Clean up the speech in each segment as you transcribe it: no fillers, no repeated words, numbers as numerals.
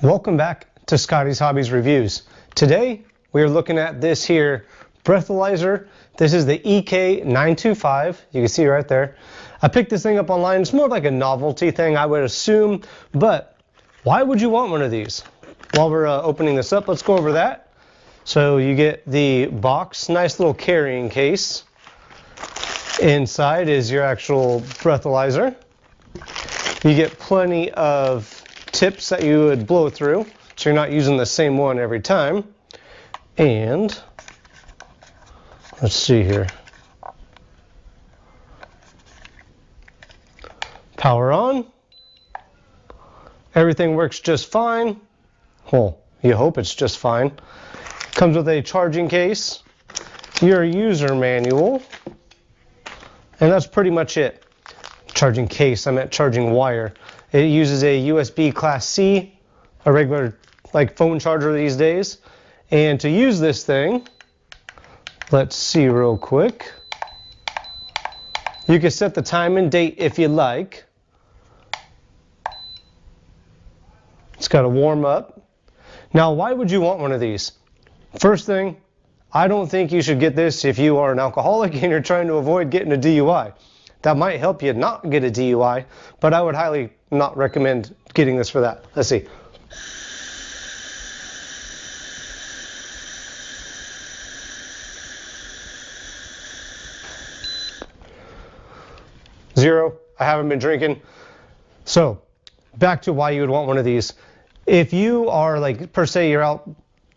Welcome back to Scotty's Hobbies Reviews. Today we are looking at this here breathalyzer. This is the EK925. You can see right there. I picked this thing up online. It's more like a novelty thing, I would assume, but why would you want one of these? While we're opening this up, let's go over that. So you get the box, nice little carrying case. Inside is your actual breathalyzer. You get plenty of tips that you would blow through, so you're not using the same one every time. And let's see here. Power on. Everything works just fine. Well, you hope it's just fine. Comes with a charging case, your user manual, and that's pretty much it. Charging case, I meant charging wire. It uses a USB Class C, a regular like phone charger these days. And to use this thing, let's see real quick. You can set the time and date if you like. It's got to warm up. Now, why would you want one of these? First thing, I don't think you should get this if you are an alcoholic and you're trying to avoid getting a DUI. That might help you not get a DUI, but I would highly not recommend getting this for that. Let's see. Zero. I haven't been drinking. So, back to why you would want one of these. If you are like, per se, you're out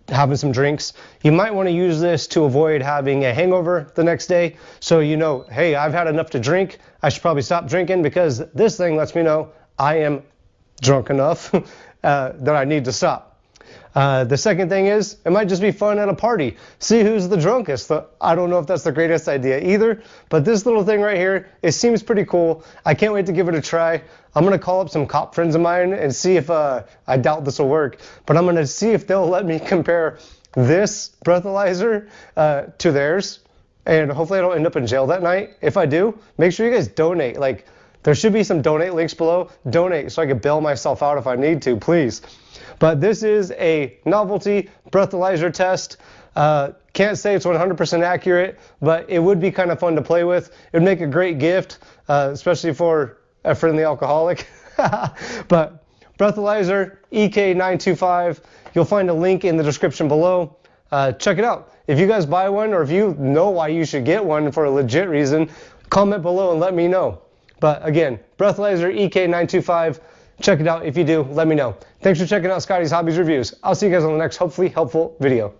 having some drinks, you might want to use this to avoid having a hangover the next day. So you know, hey, I've had enough to drink. I should probably stop drinking because this thing lets me know I am drunk enough that I need to stop. The second thing is, it might just be fun at a party. See who's the drunkest. I don't know if that's the greatest idea either, but this little thing right here, it seems pretty cool. I can't wait to give it a try. I'm going to call up some cop friends of mine and see if, I doubt this will work, but I'm going to see if they'll let me compare this breathalyzer to theirs, and hopefully I don't end up in jail that night. If I do, make sure you guys donate. Like, there should be some donate links below. Donate so I can bail myself out if I need to, please. But this is a novelty breathalyzer test. Can't say it's 100% accurate, but it would be kind of fun to play with. It would make a great gift, especially for a friendly alcoholic. But breathalyzer EK925, you'll find a link in the description below. Check it out. If you guys buy one, or if you know why you should get one for a legit reason, comment below and let me know. But again, breathalyzer EK925, check it out. If you do, let me know. Thanks for checking out Scotty's Hobbies Reviews. I'll see you guys on the next hopefully helpful video.